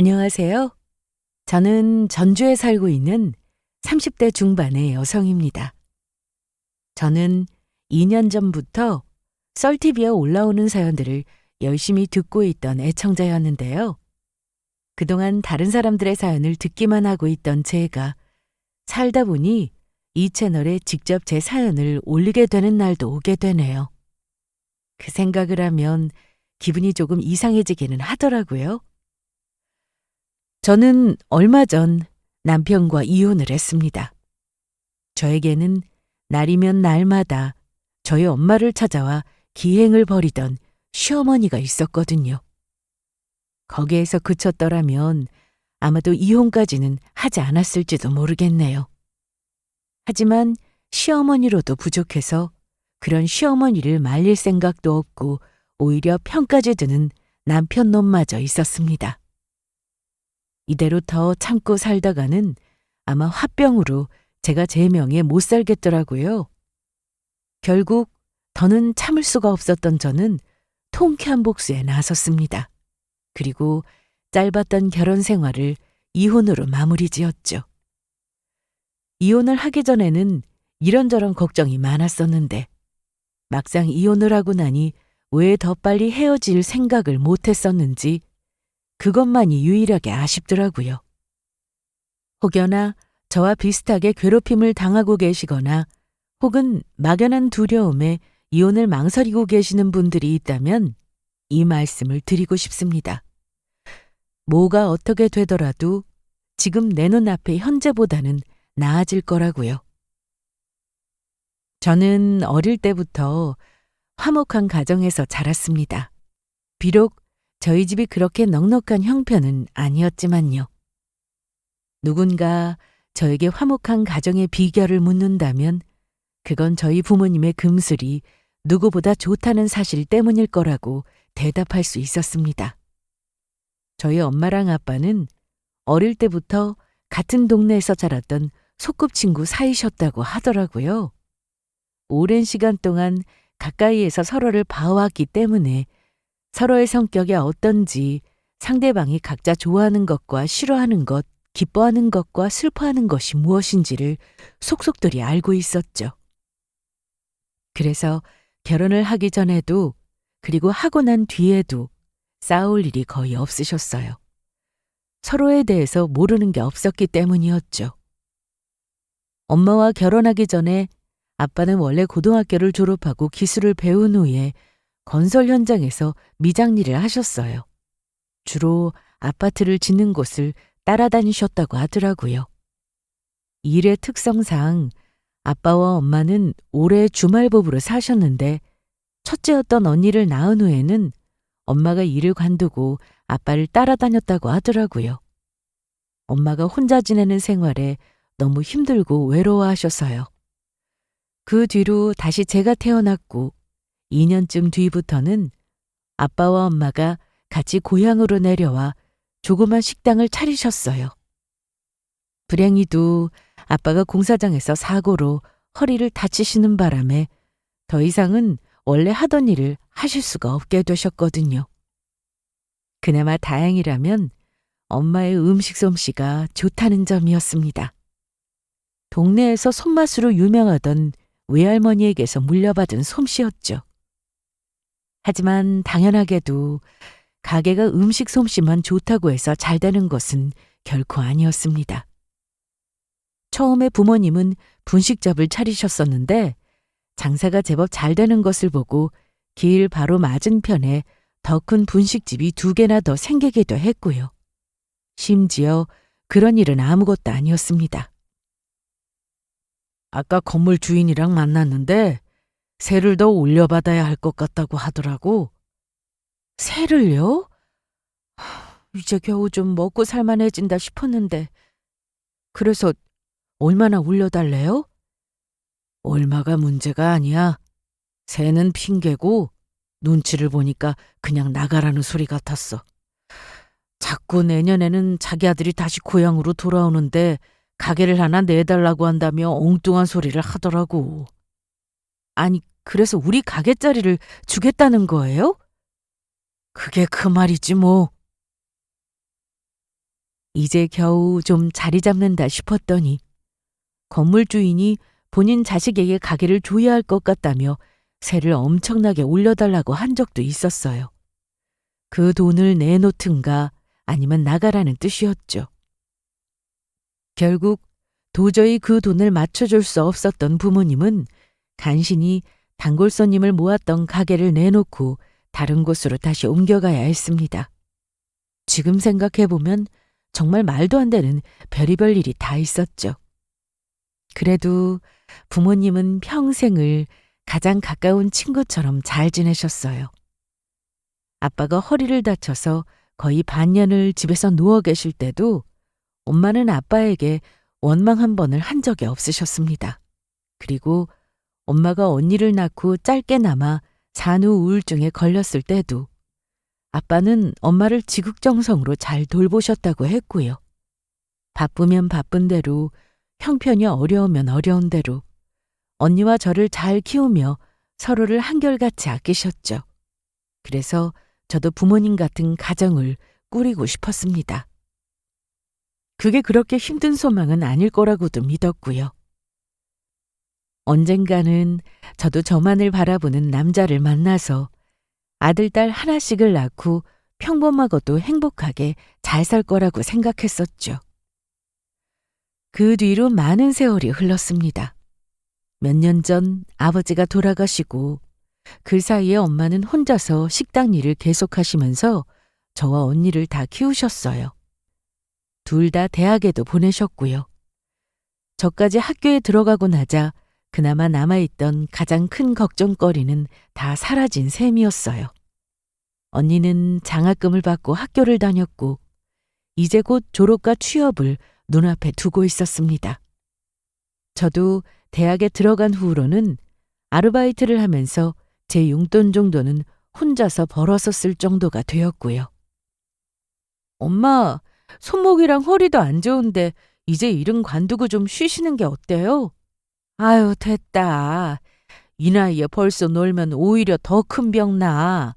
안녕하세요. 저는 전주에 살고 있는 30대 중반의 여성입니다. 저는 2년 전부터 썰티비에 올라오는 사연들을 열심히 듣고 있던 애청자였는데요. 그동안 다른 사람들의 사연을 듣기만 하고 있던 제가 살다 보니 이 채널에 직접 제 사연을 올리게 되는 날도 오게 되네요. 그 생각을 하면 기분이 조금 이상해지기는 하더라고요. 저는 얼마 전 남편과 이혼을 했습니다. 저에게는 날이면 날마다 저희 엄마를 찾아와 기행을 벌이던 시어머니가 있었거든요. 거기에서 그쳤더라면 아마도 이혼까지는 하지 않았을지도 모르겠네요. 하지만 시어머니로도 부족해서 그런 시어머니를 말릴 생각도 없고 오히려 편까지 드는 남편 놈마저 있었습니다. 이대로 더 참고 살다가는 아마 화병으로 제가 제 명에 못 살겠더라고요. 결국 더는 참을 수가 없었던 저는 통쾌한 복수에 나섰습니다. 그리고 짧았던 결혼 생활을 이혼으로 마무리 지었죠. 이혼을 하기 전에는 이런저런 걱정이 많았었는데 막상 이혼을 하고 나니 왜 더 빨리 헤어질 생각을 못 했었는지 그것만이 유일하게 아쉽더라고요. 혹여나 저와 비슷하게 괴롭힘을 당하고 계시거나 혹은 막연한 두려움에 이혼을 망설이고 계시는 분들이 있다면 이 말씀을 드리고 싶습니다. 뭐가 어떻게 되더라도 지금 내 눈앞의 현재보다는 나아질 거라고요. 저는 어릴 때부터 화목한 가정에서 자랐습니다. 비록 저희 집이 그렇게 넉넉한 형편은 아니었지만요. 누군가 저에게 화목한 가정의 비결을 묻는다면 그건 저희 부모님의 금슬이 누구보다 좋다는 사실 때문일 거라고 대답할 수 있었습니다. 저희 엄마랑 아빠는 어릴 때부터 같은 동네에서 자랐던 소꿉친구 사이셨다고 하더라고요. 오랜 시간 동안 가까이에서 서로를 봐왔기 때문에 서로의 성격이 어떤지 상대방이 각자 좋아하는 것과 싫어하는 것, 기뻐하는 것과 슬퍼하는 것이 무엇인지를 속속들이 알고 있었죠. 그래서 결혼을 하기 전에도 그리고 하고 난 뒤에도 싸울 일이 거의 없으셨어요. 서로에 대해서 모르는 게 없었기 때문이었죠. 엄마와 결혼하기 전에 아빠는 원래 고등학교를 졸업하고 기술을 배운 후에 건설 현장에서 미장 일을 하셨어요. 주로 아파트를 짓는 곳을 따라다니셨다고 하더라고요. 일의 특성상 아빠와 엄마는 오래 주말부부로 사셨는데 첫째였던 언니를 낳은 후에는 엄마가 일을 관두고 아빠를 따라다녔다고 하더라고요. 엄마가 혼자 지내는 생활에 너무 힘들고 외로워하셔서요. 그 뒤로 다시 제가 태어났고 2년쯤 뒤부터는 아빠와 엄마가 같이 고향으로 내려와 조그만 식당을 차리셨어요. 불행히도 아빠가 공사장에서 사고로 허리를 다치시는 바람에 더 이상은 원래 하던 일을 하실 수가 없게 되셨거든요. 그나마 다행이라면 엄마의 음식 솜씨가 좋다는 점이었습니다. 동네에서 손맛으로 유명하던 외할머니에게서 물려받은 솜씨였죠. 하지만 당연하게도 가게가 음식 솜씨만 좋다고 해서 잘 되는 것은 결코 아니었습니다. 처음에 부모님은 분식집을 차리셨었는데 장사가 제법 잘 되는 것을 보고 길 바로 맞은편에 더 큰 분식집이 2개나 더 생기기도 했고요. 심지어 그런 일은 아무것도 아니었습니다. 아까 건물 주인이랑 만났는데 세를 더 올려받아야 할 것 같다고 하더라고. 세를요? 이제 겨우 좀 먹고 살만해진다 싶었는데 그래서 얼마나 올려달래요? 얼마가 문제가 아니야. 세는 핑계고 눈치를 보니까 그냥 나가라는 소리 같았어. 자꾸 내년에는 자기 아들이 다시 고향으로 돌아오는데 가게를 하나 내달라고 한다며 엉뚱한 소리를 하더라고. 아니, 그래서 우리 가게 자리를 주겠다는 거예요? 그게 그 말이지 뭐. 이제 겨우 좀 자리 잡는다 싶었더니 건물 주인이 본인 자식에게 가게를 줘야 할 것 같다며 세를 엄청나게 올려달라고 한 적도 있었어요. 그 돈을 내놓든가 아니면 나가라는 뜻이었죠. 결국 도저히 그 돈을 맞춰줄 수 없었던 부모님은 간신히 단골 손님을 모았던 가게를 내놓고 다른 곳으로 다시 옮겨가야 했습니다. 지금 생각해보면 정말 말도 안 되는 별의별 일이 다 있었죠. 그래도 부모님은 평생을 가장 가까운 친구처럼 잘 지내셨어요. 아빠가 허리를 다쳐서 거의 반년을 집에서 누워 계실 때도 엄마는 아빠에게 원망 한 번을 한 적이 없으셨습니다. 그리고 엄마가 언니를 낳고 짧게나마 산후 우울증에 걸렸을 때도 아빠는 엄마를 지극정성으로 잘 돌보셨다고 했고요. 바쁘면 바쁜 대로, 형편이 어려우면 어려운 대로 언니와 저를 잘 키우며 서로를 한결같이 아끼셨죠. 그래서 저도 부모님 같은 가정을 꾸리고 싶었습니다. 그게 그렇게 힘든 소망은 아닐 거라고도 믿었고요. 언젠가는 저도 저만을 바라보는 남자를 만나서 아들, 딸 하나씩을 낳고 평범하고도 행복하게 잘 살 거라고 생각했었죠. 그 뒤로 많은 세월이 흘렀습니다. 몇 년 전 아버지가 돌아가시고 그 사이에 엄마는 혼자서 식당 일을 계속하시면서 저와 언니를 다 키우셨어요. 둘 다 대학에도 보내셨고요. 저까지 학교에 들어가고 나자 그나마 남아있던 가장 큰 걱정거리는 다 사라진 셈이었어요. 언니는 장학금을 받고 학교를 다녔고 이제 곧 졸업과 취업을 눈앞에 두고 있었습니다. 저도 대학에 들어간 후로는 아르바이트를 하면서 제 용돈 정도는 혼자서 벌어서 쓸 정도가 되었고요. 엄마, 손목이랑 허리도 안 좋은데 이제 일은 관두고 좀 쉬시는 게 어때요? 아유, 됐다. 이 나이에 벌써 놀면 오히려 더 큰 병 나.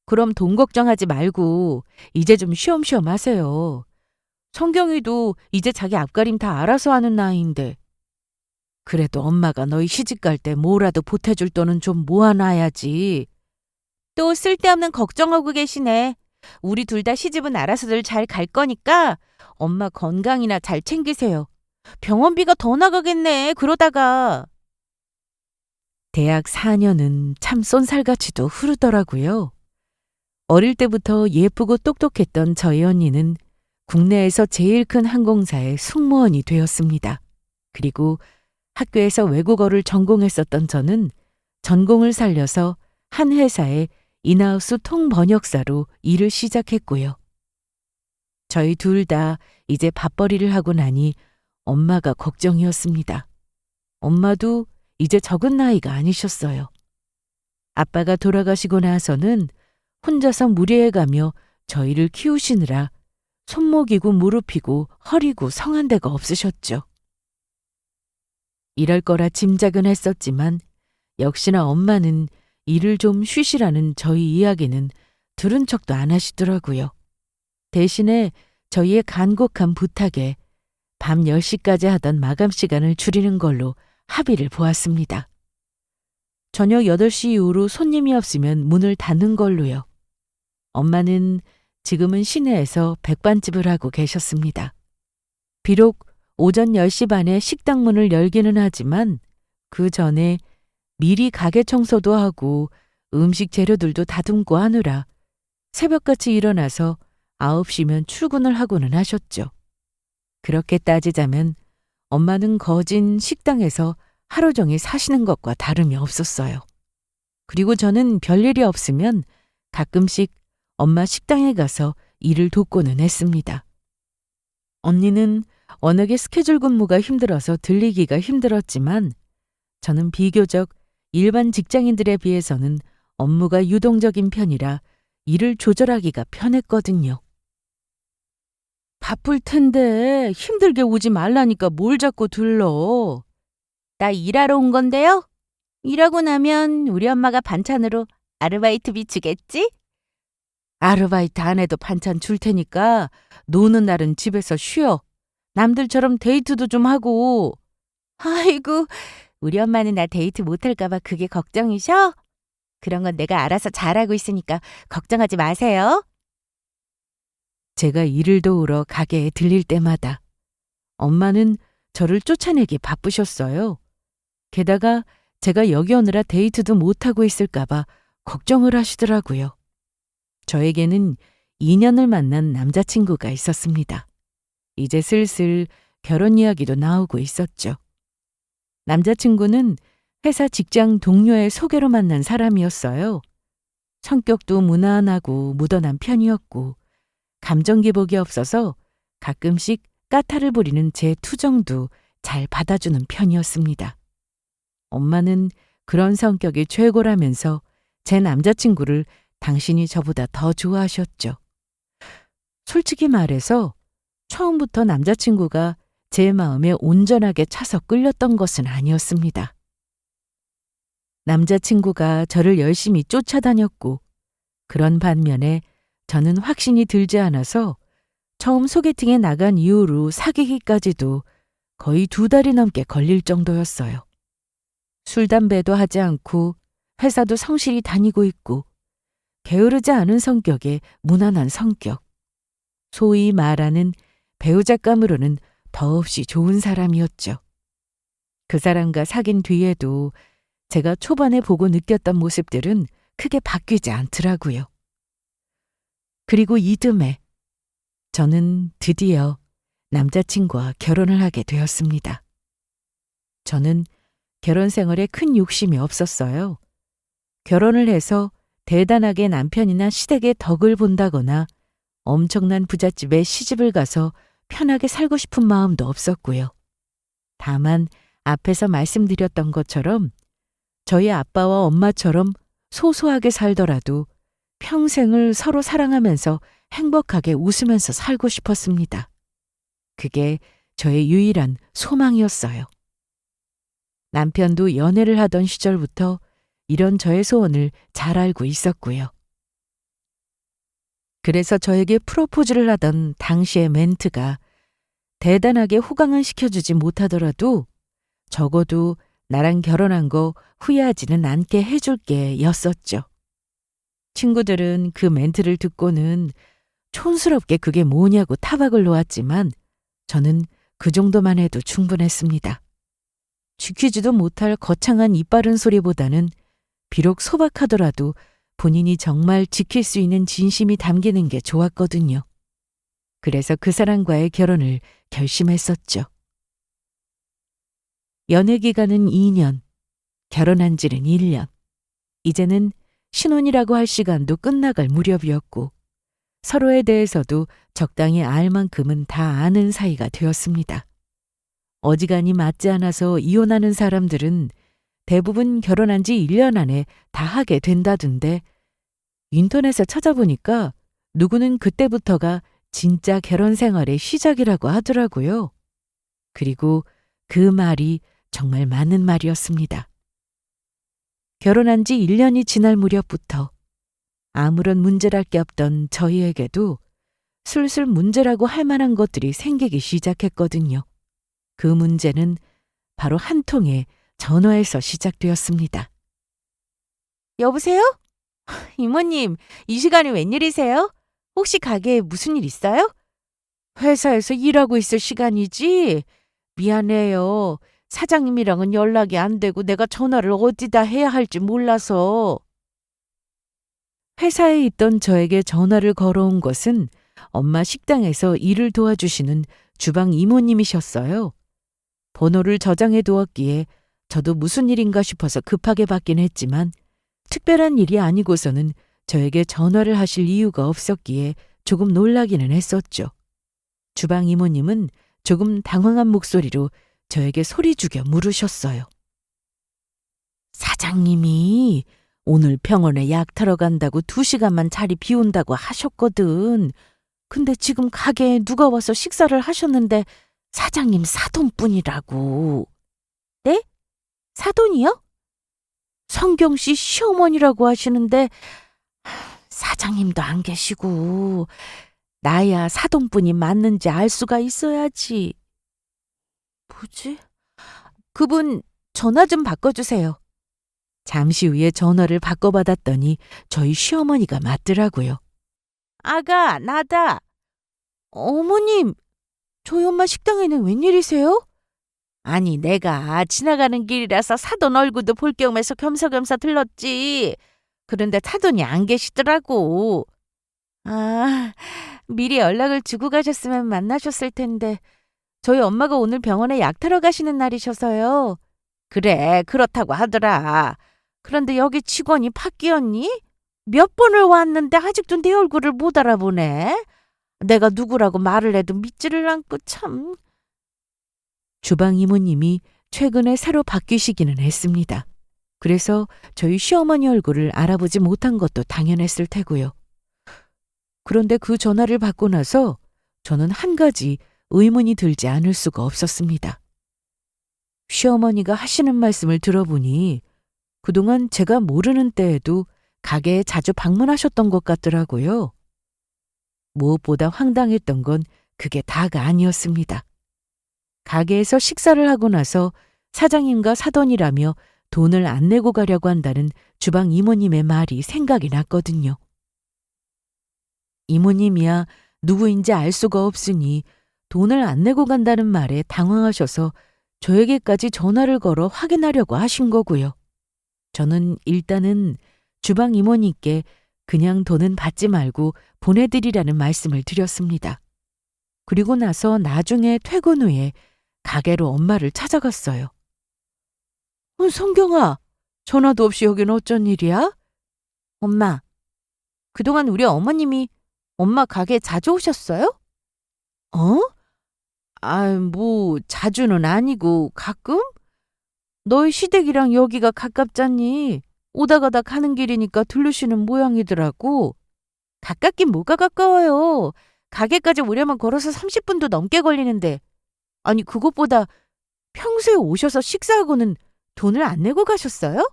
그럼 돈 걱정하지 말고 이제 좀 쉬엄쉬엄 하세요. 성경이도 이제 자기 앞가림 다 알아서 하는 나이인데. 그래도 엄마가 너희 시집갈 때 뭐라도 보태줄 돈은 좀 모아놔야지. 또 쓸데없는 걱정하고 계시네. 우리 둘 다 시집은 알아서들 잘 갈 거니까 엄마 건강이나 잘 챙기세요. 병원비가 더 나가겠네, 그러다가. 대학 4년은 참 쏜살같이도 흐르더라고요. 어릴 때부터 예쁘고 똑똑했던 저희 언니는 국내에서 제일 큰 항공사의 승무원이 되었습니다. 그리고 학교에서 외국어를 전공했었던 저는 전공을 살려서 한 회사의 인하우스 통번역사로 일을 시작했고요. 저희 둘 다 이제 밥벌이를 하고 나니 엄마가 걱정이었습니다. 엄마도 이제 적은 나이가 아니셨어요. 아빠가 돌아가시고 나서는 혼자서 무리해가며 저희를 키우시느라 손목이고 무릎이고 허리고 성한 데가 없으셨죠. 이럴 거라 짐작은 했었지만 역시나 엄마는 일을 좀 쉬시라는 저희 이야기는 들은 척도 안 하시더라고요. 대신에 저희의 간곡한 부탁에 밤 10시까지 하던 마감 시간을 줄이는 걸로 합의를 보았습니다. 저녁 8시 이후로 손님이 없으면 문을 닫는 걸로요. 엄마는 지금은 시내에서 백반집을 하고 계셨습니다. 비록 오전 10시 반에 식당 문을 열기는 하지만 그 전에 미리 가게 청소도 하고 음식 재료들도 다듬고 하느라 새벽같이 일어나서 9시면 출근을 하고는 하셨죠. 그렇게 따지자면 엄마는 거진 식당에서 하루 종일 사시는 것과 다름이 없었어요. 그리고 저는 별일이 없으면 가끔씩 엄마 식당에 가서 일을 돕고는 했습니다. 언니는 워낙에 스케줄 근무가 힘들어서 들리기가 힘들었지만 저는 비교적 일반 직장인들에 비해서는 업무가 유동적인 편이라 일을 조절하기가 편했거든요. 바쁠 텐데 힘들게 오지 말라니까 뭘 자꾸 들러. 나 일하러 온 건데요. 일하고 나면 우리 엄마가 반찬으로 아르바이트비 주겠지? 아르바이트 안 해도 반찬 줄 테니까 노는 날은 집에서 쉬어. 남들처럼 데이트도 좀 하고. 아이고, 우리 엄마는 나 데이트 못할까 봐 그게 걱정이셔? 그런 건 내가 알아서 잘하고 있으니까 걱정하지 마세요. 제가 일을 도우러 가게에 들릴 때마다 엄마는 저를 쫓아내기 바쁘셨어요. 게다가 제가 여기 오느라 데이트도 못하고 있을까 봐 걱정을 하시더라고요. 저에게는 2년을 만난 남자친구가 있었습니다. 이제 슬슬 결혼 이야기도 나오고 있었죠. 남자친구는 회사 직장 동료의 소개로 만난 사람이었어요. 성격도 무난하고 무던한 편이었고 감정 기복이 없어서 가끔씩 까탈을 부리는 제 투정도 잘 받아주는 편이었습니다. 엄마는 그런 성격이 최고라면서 제 남자친구를 당신이 저보다 더 좋아하셨죠. 솔직히 말해서 처음부터 남자친구가 제 마음에 온전하게 차서 끌렸던 것은 아니었습니다. 남자친구가 저를 열심히 쫓아다녔고 그런 반면에 저는 확신이 들지 않아서 처음 소개팅에 나간 이후로 사귀기까지도 거의 2달이 넘게 걸릴 정도였어요. 술, 담배도 하지 않고 회사도 성실히 다니고 있고 게으르지 않은 성격에 무난한 성격. 소위 말하는 배우자감으로는 더없이 좋은 사람이었죠. 그 사람과 사귄 뒤에도 제가 초반에 보고 느꼈던 모습들은 크게 바뀌지 않더라고요. 그리고 이듬해 저는 드디어 남자친구와 결혼을 하게 되었습니다. 저는 결혼 생활에 큰 욕심이 없었어요. 결혼을 해서 대단하게 남편이나 시댁의 덕을 본다거나 엄청난 부잣집에 시집을 가서 편하게 살고 싶은 마음도 없었고요. 다만 앞에서 말씀드렸던 것처럼 저희 아빠와 엄마처럼 소소하게 살더라도 평생을 서로 사랑하면서 행복하게 웃으면서 살고 싶었습니다. 그게 저의 유일한 소망이었어요. 남편도 연애를 하던 시절부터 이런 저의 소원을 잘 알고 있었고요. 그래서 저에게 프로포즈를 하던 당시의 멘트가 대단하게 호강은 시켜주지 못하더라도 적어도 나랑 결혼한 거 후회하지는 않게 해줄게 였었죠. 친구들은 그 멘트를 듣고는 촌스럽게 그게 뭐냐고 타박을 놓았지만 저는 그 정도만 해도 충분했습니다. 지키지도 못할 거창한 이빠른 소리보다는 비록 소박하더라도 본인이 정말 지킬 수 있는 진심이 담기는 게 좋았거든요. 그래서 그 사람과의 결혼을 결심했었죠. 연애 기간은 2년, 결혼한 지는 1년. 이제는 신혼이라고 할 시간도 끝나갈 무렵이었고 서로에 대해서도 적당히 알 만큼은 다 아는 사이가 되었습니다. 어지간히 맞지 않아서 이혼하는 사람들은 대부분 결혼한 지 1년 안에 다 하게 된다던데 인터넷에 찾아보니까 누구는 그때부터가 진짜 결혼 생활의 시작이라고 하더라고요. 그리고 그 말이 정말 맞는 말이었습니다. 결혼한 지 1년이 지날 무렵부터 아무런 문제랄 게 없던 저희에게도 슬슬 문제라고 할 만한 것들이 생기기 시작했거든요. 그 문제는 바로 한 통의 전화에서 시작되었습니다. 여보세요? 이모님, 이 시간에 웬일이세요? 혹시 가게에 무슨 일 있어요? 회사에서 일하고 있을 시간이지? 미안해요. 사장님이랑은 연락이 안 되고 내가 전화를 어디다 해야 할지 몰라서. 회사에 있던 저에게 전화를 걸어온 것은 엄마 식당에서 일을 도와주시는 주방 이모님이셨어요. 번호를 저장해 두었기에 저도 무슨 일인가 싶어서 급하게 받긴 했지만 특별한 일이 아니고서는 저에게 전화를 하실 이유가 없었기에 조금 놀라기는 했었죠. 주방 이모님은 조금 당황한 목소리로 저에게 소리 죽여 물으셨어요. 사장님이 오늘 병원에 약 타러 간다고 2시간만 자리 비운다고 하셨거든. 근데 지금 가게에 누가 와서 식사를 하셨는데 사장님 사돈뿐이라고. 네? 사돈이요? 성경 씨 시어머니라고 하시는데 사장님도 안 계시고 나야 사돈분이 맞는지 알 수가 있어야지. 뭐지? 그분 전화 좀 바꿔주세요. 잠시 후에 전화를 바꿔받았더니 저희 시어머니가 맞더라고요. 아가, 나다. 어머님, 저희 엄마 식당에는 웬일이세요? 아니, 내가 지나가는 길이라서 사돈 얼굴도 볼 겸해서 겸사겸사 들렀지. 그런데 사돈이 안 계시더라고. 아, 미리 연락을 주고 가셨으면 만나셨을 텐데 저희 엄마가 오늘 병원에 약 타러 가시는 날이셔서요. 그래, 그렇다고 하더라. 그런데 여기 직원이 바뀌었니? 몇 번을 왔는데 아직도 내 얼굴을 못 알아보네. 내가 누구라고 말을 해도 믿지를 않고 참. 주방 이모님이 최근에 새로 바뀌시기는 했습니다. 그래서 저희 시어머니 얼굴을 알아보지 못한 것도 당연했을 테고요. 그런데 그 전화를 받고 나서 저는 한 가지 의문이 들지 않을 수가 없었습니다. 시어머니가 하시는 말씀을 들어보니 그동안 제가 모르는 때에도 가게에 자주 방문하셨던 것 같더라고요. 무엇보다 황당했던 건 그게 다가 아니었습니다. 가게에서 식사를 하고 나서 사장님과 사돈이라며 돈을 안 내고 가려고 한다는 주방 이모님의 말이 생각이 났거든요. 이모님이야 누구인지 알 수가 없으니 돈을 안 내고 간다는 말에 당황하셔서 저에게까지 전화를 걸어 확인하려고 하신 거고요. 저는 일단은 주방 이모님께 그냥 돈은 받지 말고 보내드리라는 말씀을 드렸습니다. 그리고 나서 나중에 퇴근 후에 가게로 엄마를 찾아갔어요. 성경아, 전화도 없이 여긴 어쩐 일이야? 엄마, 그동안 우리 어머님이 엄마 가게에 자주 오셨어요? 어? 뭐 자주는 아니고 가끔? 너희 시댁이랑 여기가 가깝잖니. 오다 가다 가는 길이니까 들르시는 모양이더라고. 가깝긴 뭐가 가까워요. 가게까지 오려면 걸어서 30분도 넘게 걸리는데. 아니 그것보다 평소에 오셔서 식사하고는 돈을 안 내고 가셨어요?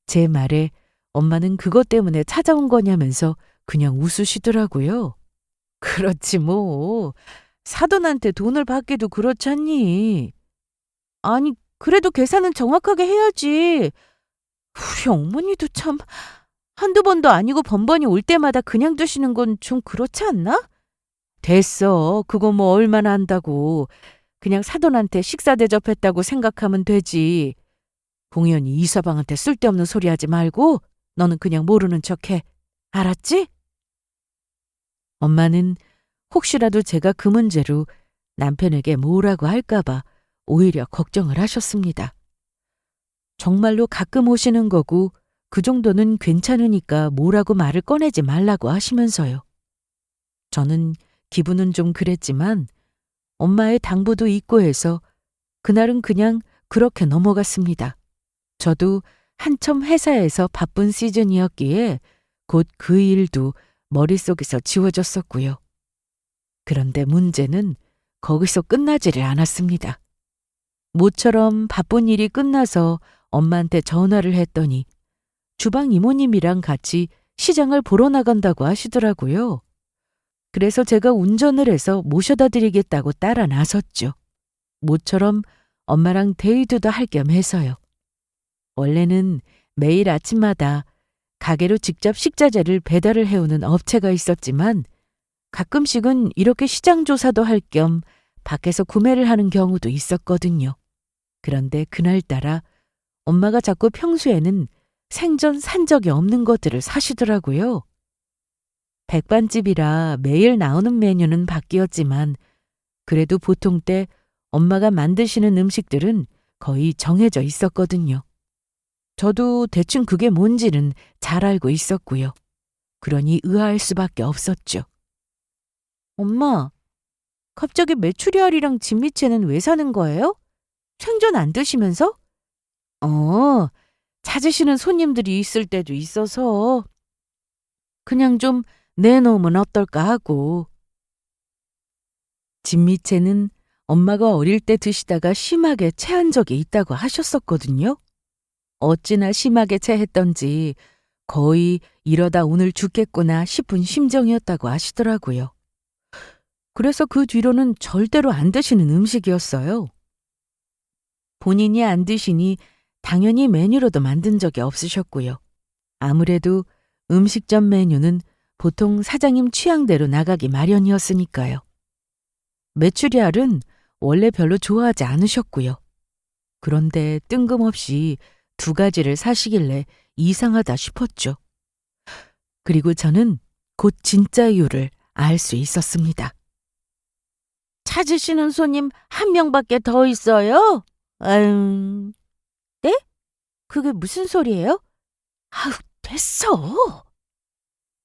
제 말에 엄마는 그것 때문에 찾아온 거냐면서 그냥 웃으시더라고요. 그렇지 뭐. 사돈한테 돈을 받기도 그렇잖니. 아니 그래도 계산은 정확하게 해야지. 우리 어머니도 참 한두 번도 아니고 번번이 올 때마다 그냥 두시는 건 좀 그렇지 않나? 됐어. 그거 뭐 얼마나 한다고. 그냥 사돈한테 식사 대접했다고 생각하면 되지. 공연히 이서방한테 쓸데없는 소리 하지 말고 너는 그냥 모르는 척해. 알았지? 엄마는 혹시라도 제가 그 문제로 남편에게 뭐라고 할까봐 오히려 걱정을 하셨습니다. 정말로 가끔 오시는 거고 그 정도는 괜찮으니까 뭐라고 말을 꺼내지 말라고 하시면서요. 저는 기분은 좀 그랬지만 엄마의 당부도 있고 해서 그날은 그냥 그렇게 넘어갔습니다. 저도 한참 회사에서 바쁜 시즌이었기에 곧 그 일도 머릿속에서 지워졌었고요. 그런데 문제는 거기서 끝나지를 않았습니다. 모처럼 바쁜 일이 끝나서 엄마한테 전화를 했더니 주방 이모님이랑 같이 시장을 보러 나간다고 하시더라고요. 그래서 제가 운전을 해서 모셔다 드리겠다고 따라 나섰죠. 모처럼 엄마랑 데이트도 할 겸 해서요. 원래는 매일 아침마다 가게로 직접 식자재를 배달을 해오는 업체가 있었지만 가끔씩은 이렇게 시장 조사도 할 겸 밖에서 구매를 하는 경우도 있었거든요. 그런데 그날따라 엄마가 자꾸 평소에는 생전 산 적이 없는 것들을 사시더라고요. 백반집이라 매일 나오는 메뉴는 바뀌었지만 그래도 보통 때 엄마가 만드시는 음식들은 거의 정해져 있었거든요. 저도 대충 그게 뭔지는 잘 알고 있었고요. 그러니 의아할 수밖에 없었죠. 엄마, 갑자기 메추리알이랑 진미채는 왜 사는 거예요? 생전 안 드시면서? 찾으시는 손님들이 있을 때도 있어서 그냥 좀 내놓으면 어떨까 하고. 진미채는 엄마가 어릴 때 드시다가 심하게 체한 적이 있다고 하셨었거든요. 어찌나 심하게 체했던지 거의 이러다 오늘 죽겠구나 싶은 심정이었다고 하시더라고요. 그래서 그 뒤로는 절대로 안 드시는 음식이었어요. 본인이 안 드시니 당연히 메뉴로도 만든 적이 없으셨고요. 아무래도 음식점 메뉴는 보통 사장님 취향대로 나가기 마련이었으니까요. 메추리알은 원래 별로 좋아하지 않으셨고요. 그런데 뜬금없이 2가지를 사시길래 이상하다 싶었죠. 그리고 저는 곧 진짜 이유를 알 수 있었습니다. 찾으시는 손님 1명밖에 더 있어요? 네? 그게 무슨 소리예요? 아우, 됐어.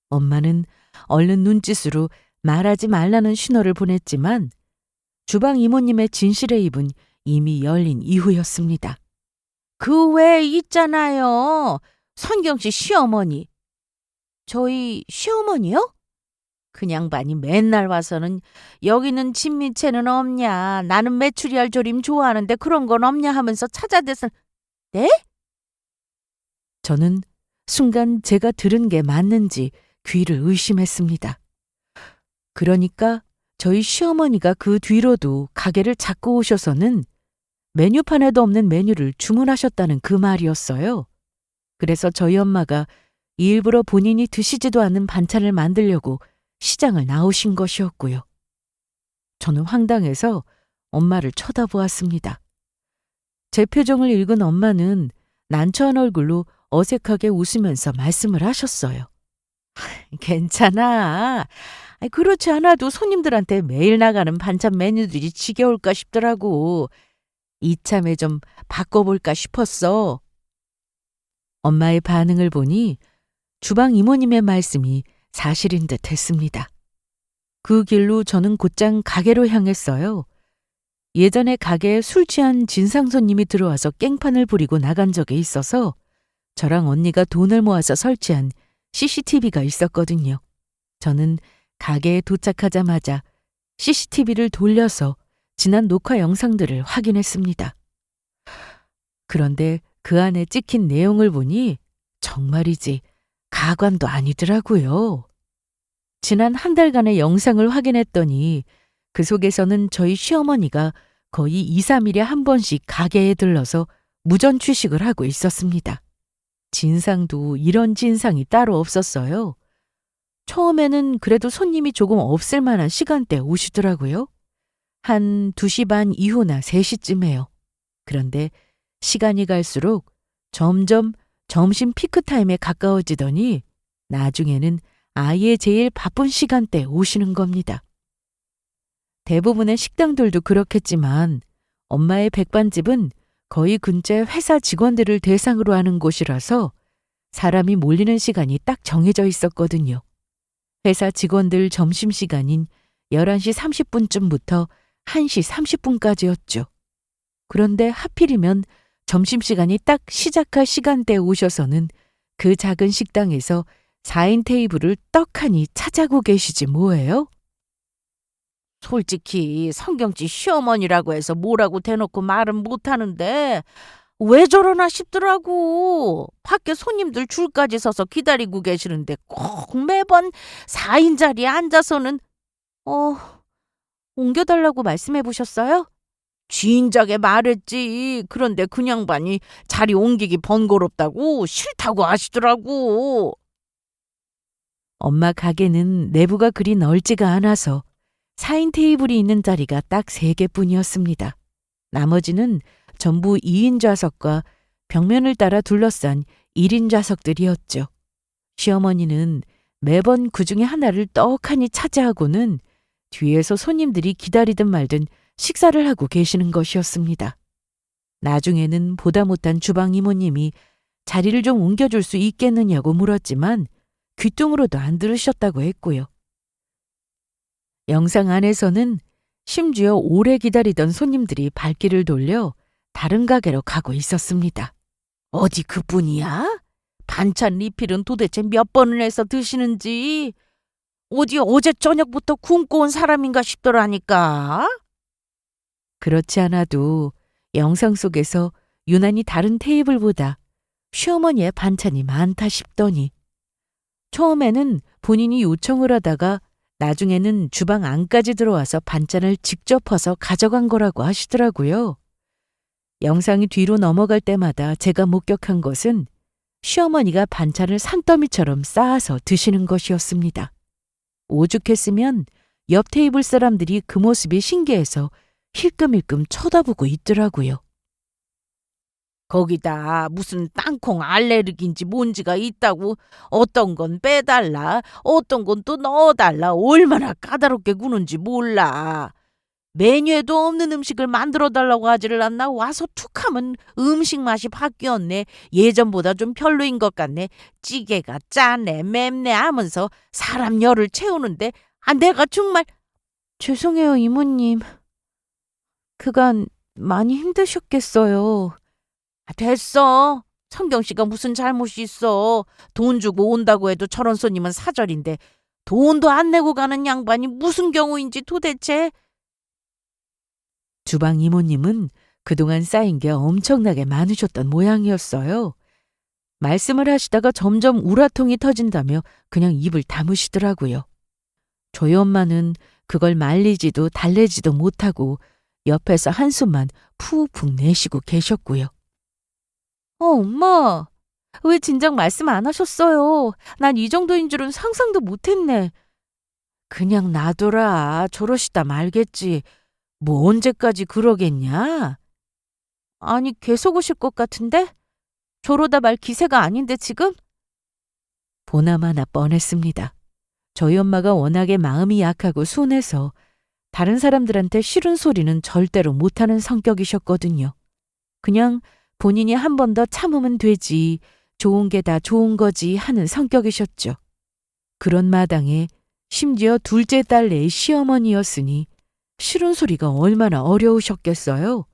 엄마는 얼른 눈짓으로 말하지 말라는 신호를 보냈지만 주방 이모님의 진실의 입은 이미 열린 이후였습니다. 그 외에 있잖아요. 선경 씨 시어머니. 저희 시어머니요? 그 양반이 맨날 와서는 여기는 진미채는 없냐, 나는 메추리알 조림 좋아하는데 그런 건 없냐 하면서 찾아대서. 네? 저는 순간 제가 들은 게 맞는지 귀를 의심했습니다. 그러니까 저희 시어머니가 그 뒤로도 가게를 자꾸 오셔서는 메뉴판에도 없는 메뉴를 주문하셨다는 그 말이었어요. 그래서 저희 엄마가 일부러 본인이 드시지도 않는 반찬을 만들려고 시장을 나오신 것이었고요. 저는 황당해서 엄마를 쳐다보았습니다. 제 표정을 읽은 엄마는 난처한 얼굴로 어색하게 웃으면서 말씀을 하셨어요. 괜찮아. 그렇지 않아도 손님들한테 매일 나가는 반찬 메뉴들이 지겨울까 싶더라고. 이참에 좀 바꿔볼까 싶었어. 엄마의 반응을 보니 주방 이모님의 말씀이 사실인 듯 했습니다. 그 길로 저는 곧장 가게로 향했어요. 예전에 가게에 술 취한 진상 손님이 들어와서 깽판을 부리고 나간 적이 있어서 저랑 언니가 돈을 모아서 설치한 CCTV가 있었거든요. 저는 가게에 도착하자마자 CCTV를 돌려서 지난 녹화 영상들을 확인했습니다. 그런데 그 안에 찍힌 내용을 보니 정말이지 가관도 아니더라고요. 지난 1달간의 영상을 확인했더니 그 속에서는 저희 시어머니가 거의 2, 3일에 한 번씩 가게에 들러서 무전 취식을 하고 있었습니다. 진상도 이런 진상이 따로 없었어요. 처음에는 그래도 손님이 조금 없을 만한 시간대에 오시더라고요. 한 2시 반 이후나 3시쯤에요. 그런데 시간이 갈수록 점점 점심 피크타임에 가까워지더니 나중에는 아예 제일 바쁜 시간대에 오시는 겁니다. 대부분의 식당들도 그렇겠지만 엄마의 백반집은 거의 근처 회사 직원들을 대상으로 하는 곳이라서 사람이 몰리는 시간이 딱 정해져 있었거든요. 회사 직원들 점심시간인 11시 30분쯤부터 1시 30분까지였죠. 그런데 하필이면 점심시간이 딱 시작할 시간대에 오셔서는 그 작은 식당에서 4인 테이블을 떡하니 차지하고 계시지 뭐예요? 솔직히 성경씨 시어머니라고 해서 뭐라고 대놓고 말은 못하는데 왜 저러나 싶더라고. 밖에 손님들 줄까지 서서 기다리고 계시는데 꼭 매번 4인 자리에 앉아서는 옮겨달라고 말씀해 보셨어요? 진작에 말했지. 그런데 그 양반이 자리 옮기기 번거롭다고 싫다고 하시더라고. 엄마 가게는 내부가 그리 넓지가 않아서 4인 테이블이 있는 자리가 딱 3개뿐이었습니다. 나머지는 전부 2인 좌석과 벽면을 따라 둘러싼 1인 좌석들이었죠. 시어머니는 매번 그중에 하나를 떡하니 차지하고는 뒤에서 손님들이 기다리든 말든 식사를 하고 계시는 것이었습니다. 나중에는 보다 못한 주방 이모님이 자리를 좀 옮겨줄 수 있겠느냐고 물었지만 귀뚱으로도 안 들으셨다고 했고요. 영상 안에서는 심지어 오래 기다리던 손님들이 발길을 돌려 다른 가게로 가고 있었습니다. 어디 그뿐이야? 반찬 리필은 도대체 몇 번을 해서 드시는지 어디 어제 저녁부터 굶고 온 사람인가 싶더라니까. 그렇지 않아도 영상 속에서 유난히 다른 테이블보다 시어머니의 반찬이 많다 싶더니 처음에는 본인이 요청을 하다가 나중에는 주방 안까지 들어와서 반찬을 직접 퍼서 가져간 거라고 하시더라고요. 영상이 뒤로 넘어갈 때마다 제가 목격한 것은 시어머니가 반찬을 산더미처럼 쌓아서 드시는 것이었습니다. 오죽했으면 옆 테이블 사람들이 그 모습이 신기해서 힐끔힐끔 쳐다보고 있더라고요. 거기다 무슨 땅콩 알레르기인지 뭔지가 있다고 어떤 건 빼달라, 어떤 건 또 넣어달라 얼마나 까다롭게 구는지 몰라. 메뉴에도 없는 음식을 만들어달라고 하지를 않나 와서 툭하면 음식 맛이 바뀌었네. 예전보다 좀 별로인 것 같네. 찌개가 짜네 맵네 하면서 사람 열을 채우는데 내가 정말 죄송해요 이모님. 그간 많이 힘드셨겠어요. 됐어. 성경 씨가 무슨 잘못이 있어. 돈 주고 온다고 해도 저런 손님은 사절인데 돈도 안 내고 가는 양반이 무슨 경우인지 도대체. 주방 이모님은 그동안 쌓인 게 엄청나게 많으셨던 모양이었어요. 말씀을 하시다가 점점 우라통이 터진다며 그냥 입을 다무시더라고요. 저희 엄마는 그걸 말리지도 달래지도 못하고 옆에서 한숨만 푹푹 내쉬고 계셨고요. 엄마, 왜 진작 말씀 안 하셨어요? 난 이 정도인 줄은 상상도 못했네. 그냥 놔둬라. 저러시다 말겠지. 뭐 언제까지 그러겠냐? 아니, 계속 오실 것 같은데? 저러다 말 기세가 아닌데 지금? 보나마나 뻔했습니다. 저희 엄마가 워낙에 마음이 약하고 순해서 다른 사람들한테 싫은 소리는 절대로 못하는 성격이셨거든요. 그냥 본인이 한 번 더 참으면 되지, 좋은 게 다 좋은 거지 하는 성격이셨죠. 그런 마당에 심지어 둘째 딸내의 시어머니였으니 싫은 소리가 얼마나 어려우셨겠어요.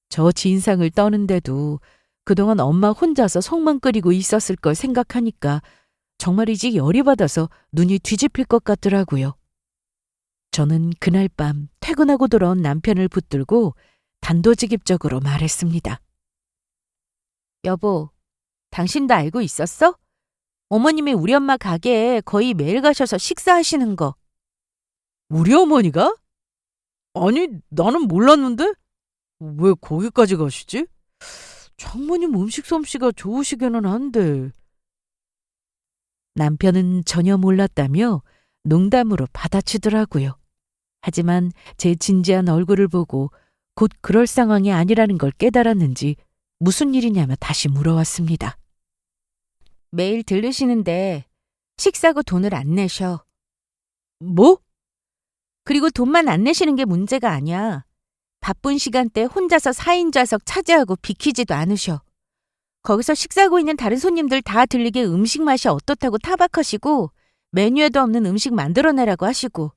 저 진상을 떠는데도 그동안 엄마 혼자서 속만 끓이고 있었을 걸 생각하니까 정말이지 열이 받아서 눈이 뒤집힐 것 같더라고요. 저는 그날 밤 퇴근하고 돌아온 남편을 붙들고 단도직입적으로 말했습니다. 여보, 당신도 알고 있었어? 어머님이 우리 엄마 가게에 거의 매일 가셔서 식사하시는 거. 우리 어머니가? 아니, 나는 몰랐는데? 왜 거기까지 가시지? 장모님 음식 솜씨가 좋으시기는 한데. 남편은 전혀 몰랐다며 농담으로 받아치더라고요. 하지만 제 진지한 얼굴을 보고 곧 그럴 상황이 아니라는 걸 깨달았는지 무슨 일이냐며 다시 물어왔습니다. 매일 들르시는데 식사고 돈을 안 내셔. 뭐? 그리고 돈만 안 내시는 게 문제가 아니야. 바쁜 시간대 혼자서 4인 좌석 차지하고 비키지도 않으셔. 거기서 식사하고 있는 다른 손님들 다 들리게 음식 맛이 어떻다고 타박하시고 메뉴에도 없는 음식 만들어내라고 하시고.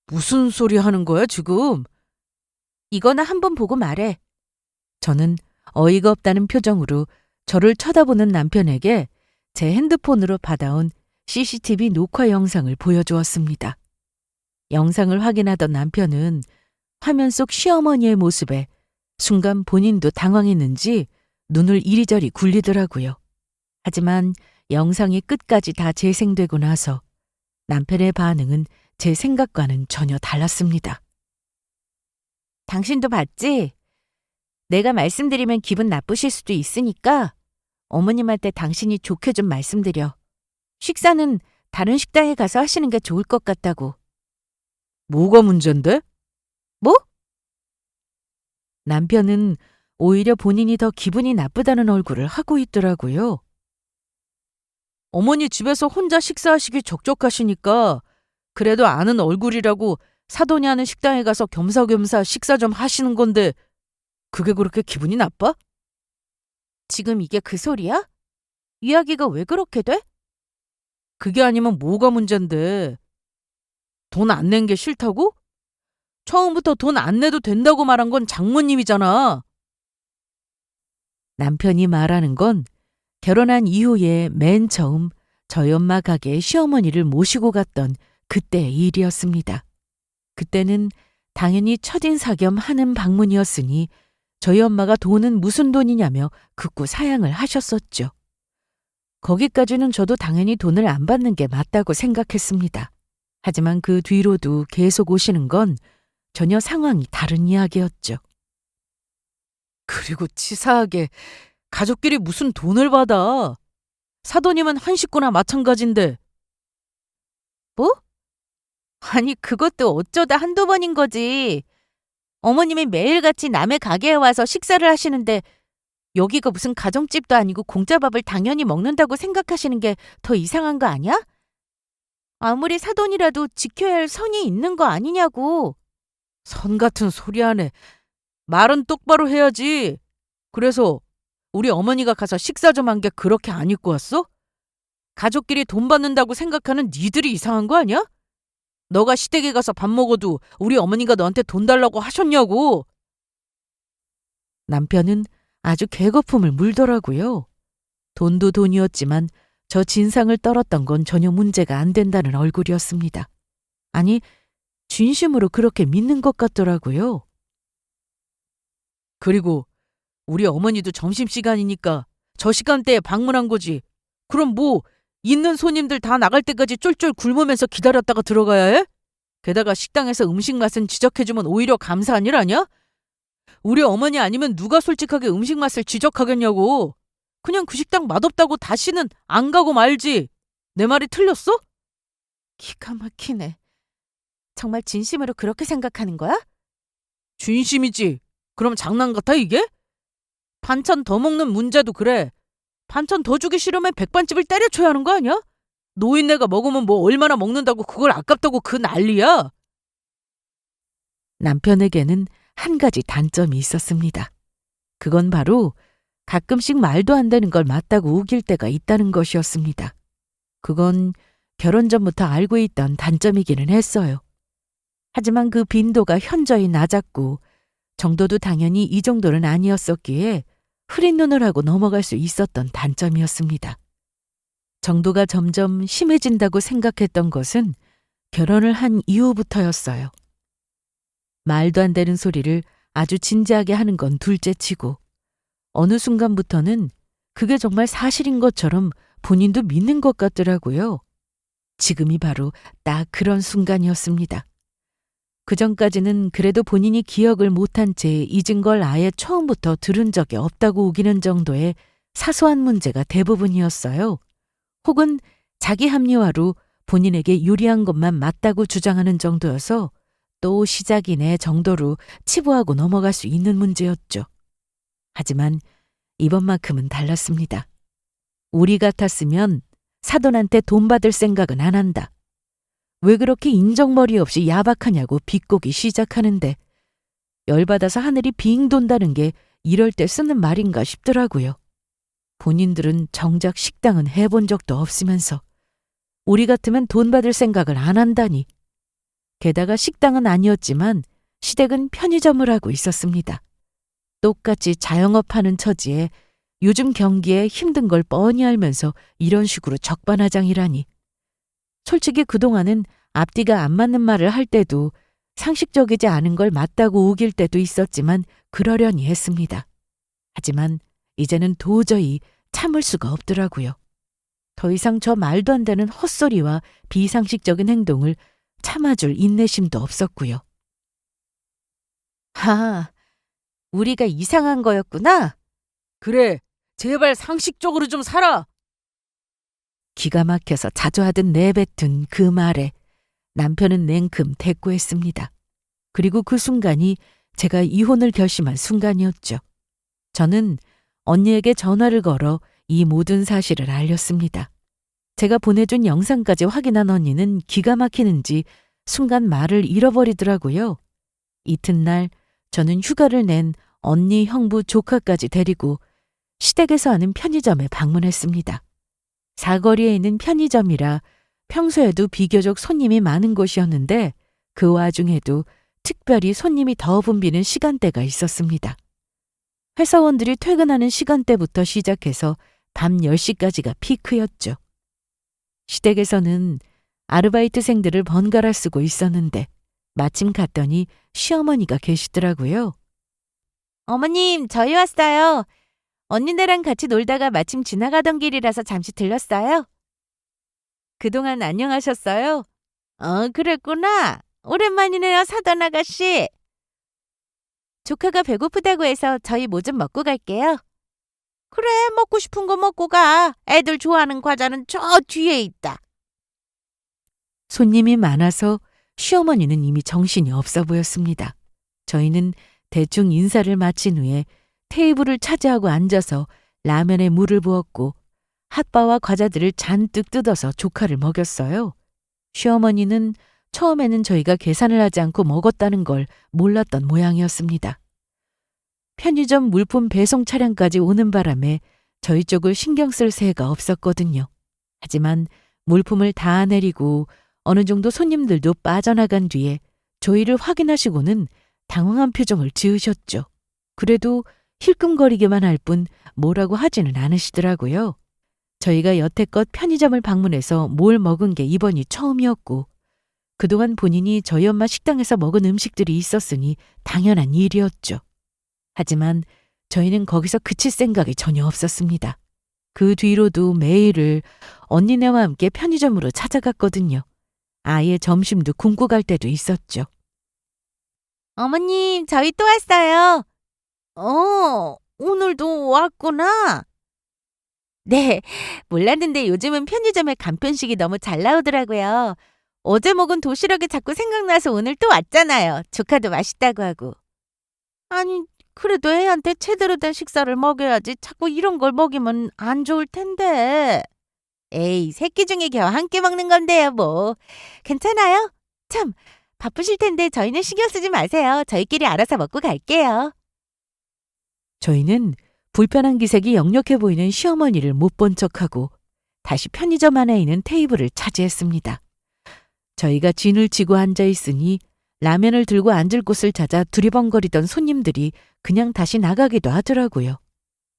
무슨 소리 하는 거야 지금? 이거나 한번 보고 말해. 저는 어이가 없다는 표정으로 저를 쳐다보는 남편에게 제 핸드폰으로 받아온 CCTV 녹화 영상을 보여주었습니다. 영상을 확인하던 남편은 화면 속 시어머니의 모습에 순간 본인도 당황했는지 눈을 이리저리 굴리더라고요. 하지만 영상이 끝까지 다 재생되고 나서 남편의 반응은 제 생각과는 전혀 달랐습니다. 당신도 봤지? 내가 말씀드리면 기분 나쁘실 수도 있으니까 어머님한테 당신이 좋게 좀 말씀드려. 식사는 다른 식당에 가서 하시는 게 좋을 것 같다고. 뭐가 문제인데? 뭐? 남편은 오히려 본인이 더 기분이 나쁘다는 얼굴을 하고 있더라고요. 어머니 집에서 혼자 식사하시기 적적하시니까 그래도 아는 얼굴이라고 사돈이 하는 식당에 가서 겸사겸사 식사 좀 하시는 건데 그게 그렇게 기분이 나빠? 지금 이게 그 소리야? 이야기가 왜 그렇게 돼? 그게 아니면 뭐가 문제인데? 돈 안 낸 게 싫다고? 처음부터 돈 안 내도 된다고 말한 건 장모님이잖아. 남편이 말하는 건 결혼한 이후에 맨 처음 저희 엄마 가게에 시어머니를 모시고 갔던 그때의 일이었습니다. 그때는 당연히 첫인사 겸 하는 방문이었으니 저희 엄마가 돈은 무슨 돈이냐며 극구 사양을 하셨었죠. 거기까지는 저도 당연히 돈을 안 받는 게 맞다고 생각했습니다. 하지만 그 뒤로도 계속 오시는 건 전혀 상황이 다른 이야기였죠. 그리고 치사하게 가족끼리 무슨 돈을 받아. 사돈이면 한 식구나 마찬가지인데. 뭐? 아니 그것도 어쩌다 한두 번인 거지. 어머님이 매일같이 남의 가게에 와서 식사를 하시는데 여기가 무슨 가정집도 아니고 공짜 밥을 당연히 먹는다고 생각하시는 게 더 이상한 거 아니야? 아무리 사돈이라도 지켜야 할 선이 있는 거 아니냐고. 선 같은 소리 하네. 말은 똑바로 해야지. 그래서 우리 어머니가 가서 식사 좀 한 게 그렇게 안 입고 왔어? 가족끼리 돈 받는다고 생각하는 니들이 이상한 거 아니야? 너가 시댁에 가서 밥 먹어도 우리 어머니가 너한테 돈 달라고 하셨냐고. 남편은 아주 개거품을 물더라고요. 돈도 돈이었지만 저 진상을 떨었던 건 전혀 문제가 안 된다는 얼굴이었습니다. 아니, 진심으로 그렇게 믿는 것 같더라고요. 그리고 우리 어머니도 점심시간이니까 저 시간대에 방문한 거지. 그럼 뭐 있는 손님들 다 나갈 때까지 쫄쫄 굶으면서 기다렸다가 들어가야 해? 게다가 식당에서 음식 맛은 지적해주면 오히려 감사한 일 아니야? 우리 어머니 아니면 누가 솔직하게 음식 맛을 지적하겠냐고. 그냥 그 식당 맛없다고 다시는 안 가고 말지. 내 말이 틀렸어? 기가 막히네. 정말 진심으로 그렇게 생각하는 거야? 진심이지. 그럼 장난 같아 이게? 반찬 더 먹는 문제도 그래. 반찬 더 주기 싫으면 백반집을 때려쳐야 하는 거 아니야? 노인네가 먹으면 뭐 얼마나 먹는다고 그걸 아깝다고 그 난리야. 남편에게는 한 가지 단점이 있었습니다. 그건 바로 가끔씩 말도 안 되는 걸 맞다고 우길 때가 있다는 것이었습니다. 그건 결혼 전부터 알고 있던 단점이기는 했어요. 하지만 그 빈도가 현저히 낮았고 정도도 당연히 이 정도는 아니었었기에 흐린 눈을 하고 넘어갈 수 있었던 단점이었습니다. 정도가 점점 심해진다고 생각했던 것은 결혼을 한 이후부터였어요. 말도 안 되는 소리를 아주 진지하게 하는 건 둘째치고 어느 순간부터는 그게 정말 사실인 것처럼 본인도 믿는 것 같더라고요. 지금이 바로 딱 그런 순간이었습니다. 그전까지는 그래도 본인이 기억을 못한 채 잊은 걸 아예 처음부터 들은 적이 없다고 우기는 정도의 사소한 문제가 대부분이었어요. 혹은 자기 합리화로 본인에게 유리한 것만 맞다고 주장하는 정도여서 또 시작이네 정도로 치부하고 넘어갈 수 있는 문제였죠. 하지만 이번만큼은 달랐습니다. 우리 같았으면 사돈한테 돈 받을 생각은 안 한다. 왜 그렇게 인정머리 없이 야박하냐고 비꼬기 시작하는데 열받아서 하늘이 빙 돈다는 게 이럴 때 쓰는 말인가 싶더라고요. 본인들은 정작 식당은 해본 적도 없으면서 우리 같으면 돈 받을 생각을 안 한다니. 게다가 식당은 아니었지만 시댁은 편의점을 하고 있었습니다. 똑같이 자영업하는 처지에 요즘 경기에 힘든 걸 뻔히 알면서 이런 식으로 적반하장이라니. 솔직히 그동안은 앞뒤가 안 맞는 말을 할 때도 상식적이지 않은 걸 맞다고 우길 때도 있었지만 그러려니 했습니다. 하지만 이제는 도저히 참을 수가 없더라고요. 더 이상 저 말도 안 되는 헛소리와 비상식적인 행동을 참아줄 인내심도 없었고요. 아, 우리가 이상한 거였구나. 그래, 제발 상식적으로 좀 살아. 기가 막혀서 자주 하듯 내뱉은 그 말에 남편은 냉큼 대꾸했습니다. 그리고 그 순간이 제가 이혼을 결심한 순간이었죠. 저는 언니에게 전화를 걸어 이 모든 사실을 알렸습니다. 제가 보내준 영상까지 확인한 언니는 기가 막히는지 순간 말을 잃어버리더라고요. 이튿날 저는 휴가를 낸 언니, 형부, 조카까지 데리고 시댁에서 하는 편의점에 방문했습니다. 사거리에 있는 편의점이라 평소에도 비교적 손님이 많은 곳이었는데 그 와중에도 특별히 손님이 더 붐비는 시간대가 있었습니다. 회사원들이 퇴근하는 시간대부터 시작해서 밤 10시까지가 피크였죠. 시댁에서는 아르바이트생들을 번갈아 쓰고 있었는데 마침 갔더니 시어머니가 계시더라고요. 어머님, 저희 왔어요. 언니네랑 같이 놀다가 마침 지나가던 길이라서 잠시 들렀어요. 그동안 안녕하셨어요? 그랬구나. 오랜만이네요, 사돈 아가씨. 조카가 배고프다고 해서 저희 뭐 좀 먹고 갈게요. 그래, 먹고 싶은 거 먹고 가. 애들 좋아하는 과자는 저 뒤에 있다. 손님이 많아서 시어머니는 이미 정신이 없어 보였습니다. 저희는 대충 인사를 마친 후에 테이블을 차지하고 앉아서 라면에 물을 부었고 핫바와 과자들을 잔뜩 뜯어서 조카를 먹였어요. 시어머니는 처음에는 저희가 계산을 하지 않고 먹었다는 걸 몰랐던 모양이었습니다. 편의점 물품 배송 차량까지 오는 바람에 저희 쪽을 신경 쓸 새가 없었거든요. 하지만 물품을 다 내리고 어느 정도 손님들도 빠져나간 뒤에 저희를 확인하시고는 당황한 표정을 지으셨죠. 그래도 힐끔거리기만 할 뿐 뭐라고 하지는 않으시더라고요. 저희가 여태껏 편의점을 방문해서 뭘 먹은 게 이번이 처음이었고 그동안 본인이 저희 엄마 식당에서 먹은 음식들이 있었으니 당연한 일이었죠. 하지만 저희는 거기서 그칠 생각이 전혀 없었습니다. 그 뒤로도 매일을 언니네와 함께 편의점으로 찾아갔거든요. 아예 점심도 굶고 갈 때도 있었죠. 어머님, 저희 또 왔어요. 오늘도 왔구나. 네, 몰랐는데 요즘은 편의점에 간편식이 너무 잘 나오더라고요. 어제 먹은 도시락이 자꾸 생각나서 오늘 또 왔잖아요. 조카도 맛있다고 하고. 아니, 그래도 애한테 제대로 된 식사를 먹여야지 자꾸 이런 걸 먹이면 안 좋을 텐데. 에이, 새끼 중에 겨우 한 끼 먹는 건데요, 뭐. 괜찮아요? 참, 바쁘실 텐데 저희는 신경 쓰지 마세요. 저희끼리 알아서 먹고 갈게요. 저희는 불편한 기색이 역력해 보이는 시어머니를 못 본 척하고 다시 편의점 안에 있는 테이블을 차지했습니다. 저희가 진을 치고 앉아 있으니 라면을 들고 앉을 곳을 찾아 두리번거리던 손님들이 그냥 다시 나가기도 하더라고요.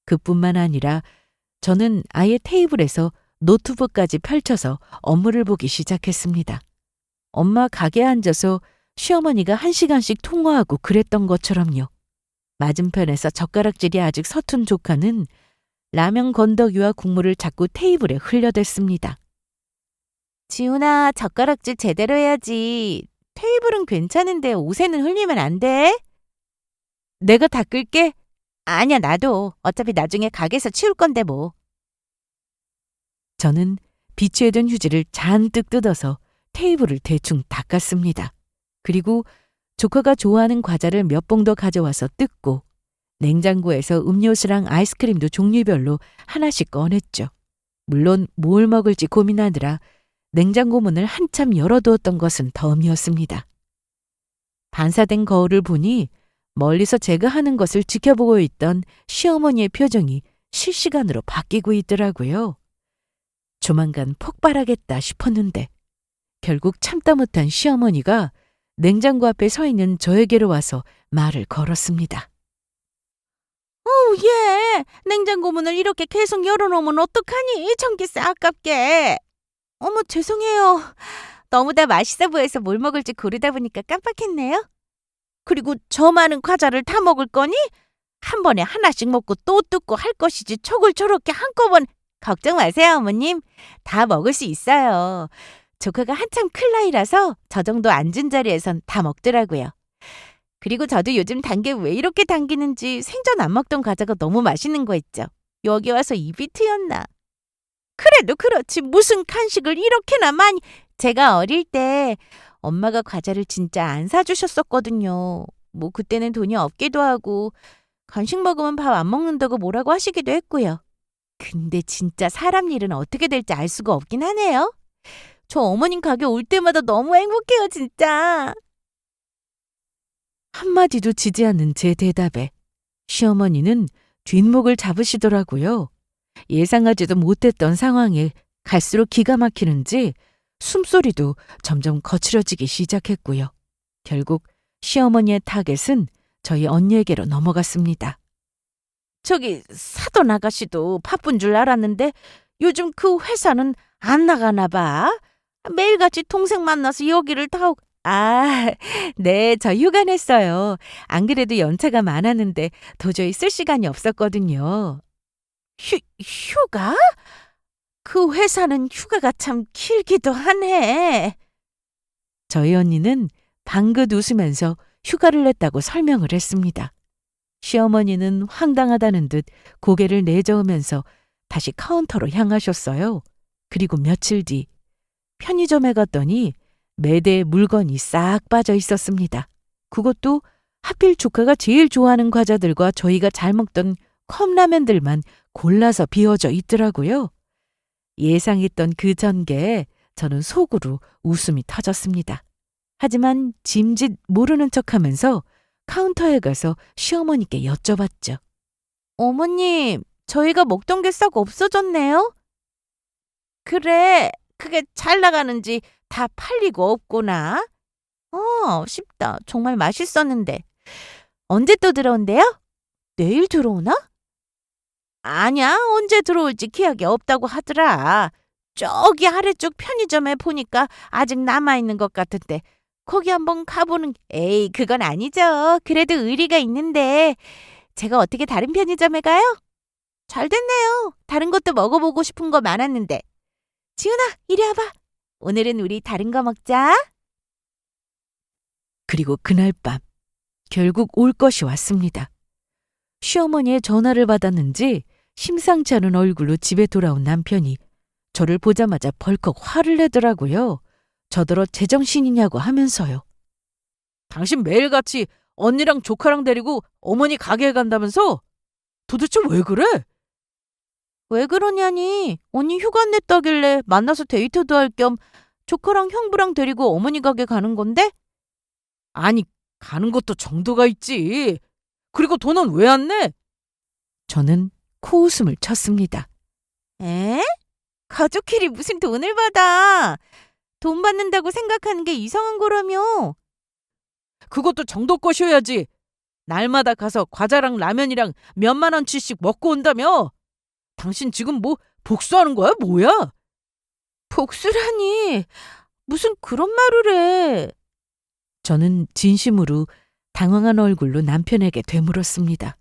그뿐만 아니라 저는 아예 테이블에서 노트북까지 펼쳐서 업무를 보기 시작했습니다. 엄마 가게에 앉아서 시어머니가 1시간씩 통화하고 그랬던 것처럼요. 맞은편에서 젓가락질이 아직 서툰 조카는 라면 건더기와 국물을 자꾸 테이블에 흘려댔습니다. 지훈아, 젓가락질 제대로 해야지. 테이블은 괜찮은데 옷에는 흘리면 안 돼. 내가 닦을게. 아니야, 나도. 어차피 나중에 가게에서 치울 건데 뭐. 저는 비치에 든 휴지를 잔뜩 뜯어서 테이블을 대충 닦았습니다. 그리고 조카가 좋아하는 과자를 몇 봉 더 가져와서 뜯고 냉장고에서 음료수랑 아이스크림도 종류별로 하나씩 꺼냈죠. 물론 뭘 먹을지 고민하느라 냉장고 문을 한참 열어두었던 것은 덤이었습니다. 반사된 거울을 보니 멀리서 제가 하는 것을 지켜보고 있던 시어머니의 표정이 실시간으로 바뀌고 있더라고요. 조만간 폭발하겠다 싶었는데 결국 참다 못한 시어머니가 냉장고 앞에 서 있는 저에게로 와서 말을 걸었습니다. 얘 냉장고 문을 이렇게 계속 열어놓으면 어떡하니? 전기세 아깝게. 어머, 죄송해요. 너무 다 맛있어 보여서 뭘 먹을지 고르다 보니까 깜빡했네요. 그리고 저 많은 과자를 다 먹을 거니? 한 번에 하나씩 먹고 또 뜯고 할 것이지 척을 저렇게 한꺼번에. 걱정 마세요, 어머님. 다 먹을 수 있어요. 조카가 한참 클 나이라서 저 정도 앉은 자리에선 다 먹더라고요. 그리고 저도 요즘 단 게 왜 이렇게 당기는지 생전 안 먹던 과자가 너무 맛있는 거 있죠. 여기 와서 입이 트였나. 그래도 그렇지 무슨 간식을 이렇게나 많이. 제가 어릴 때 엄마가 과자를 진짜 안 사주셨었거든요. 뭐 그때는 돈이 없기도 하고 간식 먹으면 밥 안 먹는다고 뭐라고 하시기도 했고요. 근데 진짜 사람 일은 어떻게 될지 알 수가 없긴 하네요. 저 어머님 가게 올 때마다 너무 행복해요, 진짜. 한마디도 지지 않는 제 대답에 시어머니는 뒷목을 잡으시더라고요. 예상하지도 못했던 상황에 갈수록 기가 막히는지 숨소리도 점점 거칠어지기 시작했고요. 결국 시어머니의 타겟은 저희 언니에게로 넘어갔습니다. 저기 사돈 아가씨도 바쁜 줄 알았는데 요즘 그 회사는 안 나가나 봐. 매일같이 동생 만나서 여기를 다 오고. 아, 네, 저 휴가 냈어요. 안 그래도 연차가 많았는데 도저히 쓸 시간이 없었거든요. 휴가? 그 회사는 휴가가 참 길기도 하네. 저희 언니는 방긋 웃으면서 휴가를 냈다고 설명을 했습니다. 시어머니는 황당하다는 듯 고개를 내저으면서 다시 카운터로 향하셨어요. 그리고 며칠 뒤 편의점에 갔더니 매대에 물건이 싹 빠져 있었습니다. 그것도 하필 조카가 제일 좋아하는 과자들과 저희가 잘 먹던 컵라면들만 골라서 비워져 있더라고요. 예상했던 그 전개에 저는 속으로 웃음이 터졌습니다. 하지만 짐짓 모르는 척하면서 카운터에 가서 시어머니께 여쭤봤죠. 어머님, 저희가 먹던 게 싹 없어졌네요? 그래, 그게 잘 나가는지 다 팔리고 없구나. 쉽다. 정말 맛있었는데. 언제 또 들어온대요? 내일 들어오나? 아니야, 언제 들어올지 기약이 없다고 하더라. 저기 아래쪽 편의점에 보니까 아직 남아있는 것 같은데 거기 한번 가보는. 에이, 그건 아니죠. 그래도 의리가 있는데 제가 어떻게 다른 편의점에 가요? 잘 됐네요. 다른 것도 먹어보고 싶은 거 많았는데. 지훈아, 이리 와봐. 오늘은 우리 다른 거 먹자. 그리고 그날 밤 결국 올 것이 왔습니다. 시어머니의 전화를 받았는지 심상치 않은 얼굴로 집에 돌아온 남편이 저를 보자마자 벌컥 화를 내더라고요. 저더러 제정신이냐고 하면서요. 당신 매일같이 언니랑 조카랑 데리고 어머니 가게에 간다면서? 도대체 왜 그래? 왜 그러냐니, 언니 휴가 냈다길래 만나서 데이트도 할 겸 조카랑 형부랑 데리고 어머니 가게 가는 건데? 아니, 가는 것도 정도가 있지. 그리고 돈은 왜 안 내? 저는 코웃음을 쳤습니다. 에? 가족끼리 무슨 돈을 받아? 돈 받는다고 생각하는 게 이상한 거라며. 그것도 정도껏이어야지. 날마다 가서 과자랑 라면이랑 몇만 원치씩 먹고 온다며. 당신 지금 뭐 복수하는 거야? 뭐야? 복수라니. 무슨 그런 말을 해. 저는 진심으로 당황한 얼굴로 남편에게 되물었습니다.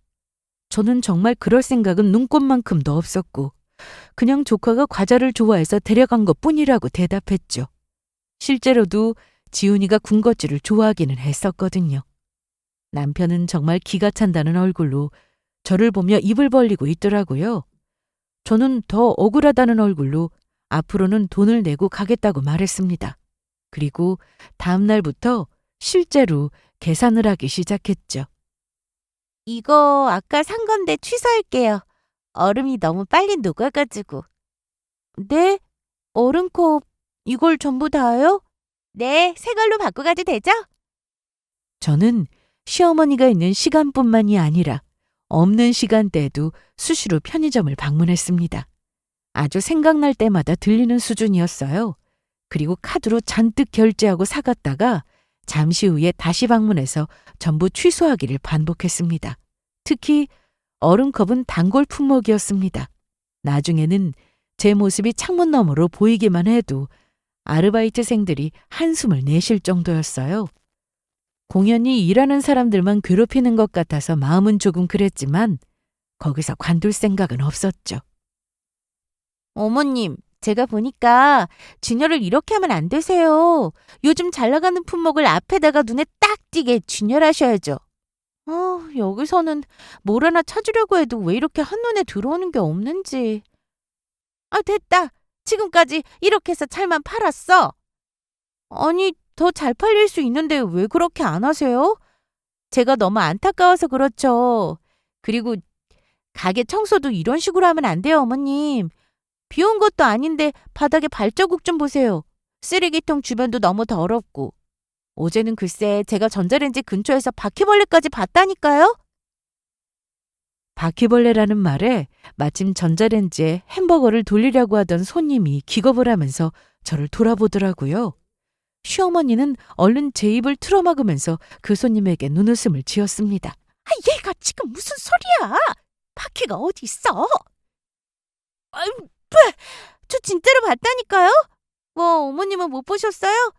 저는 정말 그럴 생각은 눈꼽만큼도 없었고 그냥 조카가 과자를 좋아해서 데려간 것뿐이라고 대답했죠. 실제로도 지훈이가 군것질을 좋아하기는 했었거든요. 남편은 정말 기가 찬다는 얼굴로 저를 보며 입을 벌리고 있더라고요. 저는 더 억울하다는 얼굴로 앞으로는 돈을 내고 가겠다고 말했습니다. 그리고 다음 날부터 실제로 계산을 하기 시작했죠. 이거 아까 산 건데 취소할게요. 얼음이 너무 빨리 녹아가지고. 네? 얼음컵 이걸 전부 다요? 네, 새 걸로 바꿔가도 되죠? 저는 시어머니가 있는 시간뿐만이 아니라 없는 시간대에도 수시로 편의점을 방문했습니다. 아주 생각날 때마다 들리는 수준이었어요. 그리고 카드로 잔뜩 결제하고 사갔다가 잠시 후에 다시 방문해서 전부 취소하기를 반복했습니다. 특히 얼음컵은 단골 품목이었습니다. 나중에는 제 모습이 창문 너머로 보이기만 해도 아르바이트생들이 한숨을 내쉴 정도였어요. 공연히 일하는 사람들만 괴롭히는 것 같아서 마음은 조금 그랬지만 거기서 관둘 생각은 없었죠. 어머님, 제가 보니까 진열을 이렇게 하면 안 되세요. 요즘 잘 나가는 품목을 앞에다가 눈에 딱 띄게 진열하셔야죠. 여기서는 뭘 하나 찾으려고 해도 왜 이렇게 한눈에 들어오는 게 없는지. 됐다. 지금까지 이렇게 해서 잘만 팔았어. 아니, 더 잘 팔릴 수 있는데 왜 그렇게 안 하세요? 제가 너무 안타까워서 그렇죠. 그리고 가게 청소도 이런 식으로 하면 안 돼요, 어머님. 비 온 것도 아닌데 바닥에 발자국 좀 보세요. 쓰레기통 주변도 너무 더럽고. 어제는 글쎄 제가 전자레인지 근처에서 바퀴벌레까지 봤다니까요. 바퀴벌레라는 말에 마침 전자레인지에 햄버거를 돌리려고 하던 손님이 기겁을 하면서 저를 돌아보더라고요. 시어머니는 얼른 제 입을 틀어막으면서 그 손님에게 눈웃음을 지었습니다. 얘가 지금 무슨 소리야? 바퀴가 어디 있어? 저 진짜로 봤다니까요? 뭐 어머님은 못 보셨어요?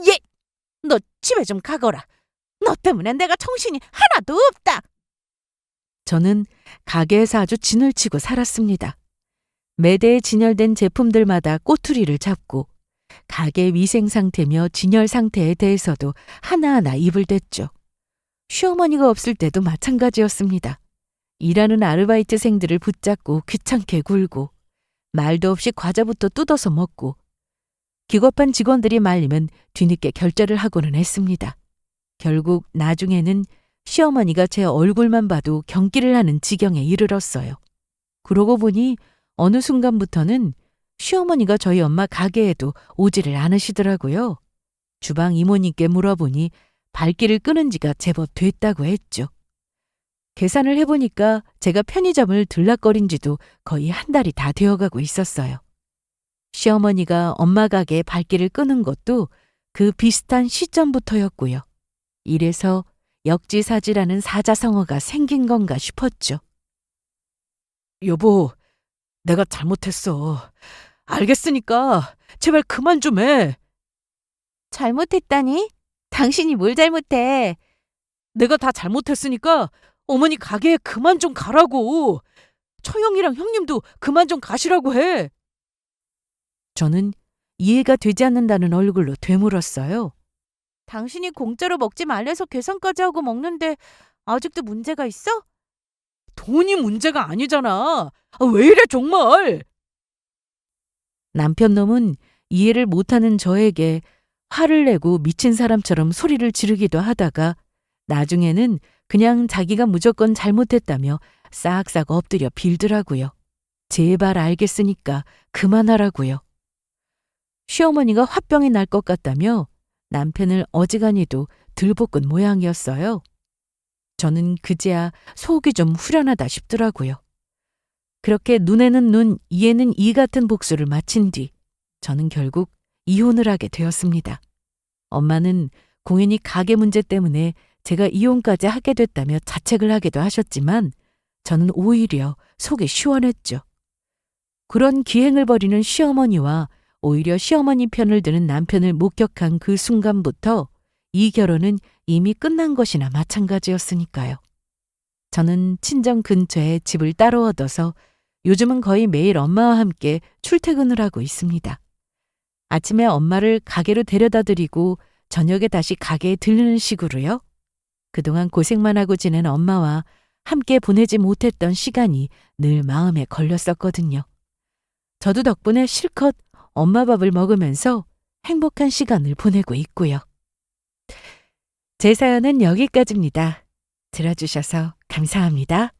예! 너 집에 좀 가거라. 너 때문에 내가 정신이 하나도 없다. 저는 가게에서 아주 진을 치고 살았습니다. 매대에 진열된 제품들마다 꼬투리를 잡고 가게 위생 상태며 진열 상태에 대해서도 하나하나 입을 댔죠. 시어머니가 없을 때도 마찬가지였습니다. 일하는 아르바이트생들을 붙잡고 귀찮게 굴고 말도 없이 과자부터 뜯어서 먹고 기겁한 직원들이 말리면 뒤늦게 결제를 하고는 했습니다. 결국 나중에는 시어머니가 제 얼굴만 봐도 경기를 하는 지경에 이르렀어요. 그러고 보니 어느 순간부터는 시어머니가 저희 엄마 가게에도 오지를 않으시더라고요. 주방 이모님께 물어보니 발길을 끄는 지가 제법 됐다고 했죠. 계산을 해보니까 제가 편의점을 들락거린 지도 거의 한 달이 다 되어가고 있었어요. 시어머니가 엄마 가게에 발길을 끄는 것도 그 비슷한 시점부터였고요. 이래서 역지사지라는 사자성어가 생긴 건가 싶었죠. 여보, 내가 잘못했어. 알겠으니까 제발 그만 좀 해. 잘못했다니? 당신이 뭘 잘못해? 내가 다 잘못했으니까 어머니 가게에 그만 좀 가라고. 처형이랑 형님도 그만 좀 가시라고 해. 저는 이해가 되지 않는다는 얼굴로 되물었어요. 당신이 공짜로 먹지 말래서 계산까지 하고 먹는데 아직도 문제가 있어? 돈이 문제가 아니잖아. 왜 이래 정말. 남편 놈은 이해를 못하는 저에게 화를 내고 미친 사람처럼 소리를 지르기도 하다가 나중에는 그냥 자기가 무조건 잘못했다며 싹싹 엎드려 빌더라고요. 제발 알겠으니까 그만하라고요. 시어머니가 화병이 날 것 같다며 남편을 어지간히도 들볶은 모양이었어요. 저는 그제야 속이 좀 후련하다 싶더라고요. 그렇게 눈에는 눈, 이에는 이 같은 복수를 마친 뒤 저는 결국 이혼을 하게 되었습니다. 엄마는 공연히 가게 문제 때문에 제가 이혼까지 하게 됐다며 자책을 하기도 하셨지만 저는 오히려 속이 시원했죠. 그런 기행을 벌이는 시어머니와 오히려 시어머니 편을 드는 남편을 목격한 그 순간부터 이 결혼은 이미 끝난 것이나 마찬가지였으니까요. 저는 친정 근처에 집을 따로 얻어서 요즘은 거의 매일 엄마와 함께 출퇴근을 하고 있습니다. 아침에 엄마를 가게로 데려다 드리고 저녁에 다시 가게에 들르는 식으로요. 그동안 고생만 하고 지낸 엄마와 함께 보내지 못했던 시간이 늘 마음에 걸렸었거든요. 저도 덕분에 실컷 엄마 밥을 먹으면서 행복한 시간을 보내고 있고요. 제 사연은 여기까지입니다. 들어주셔서 감사합니다.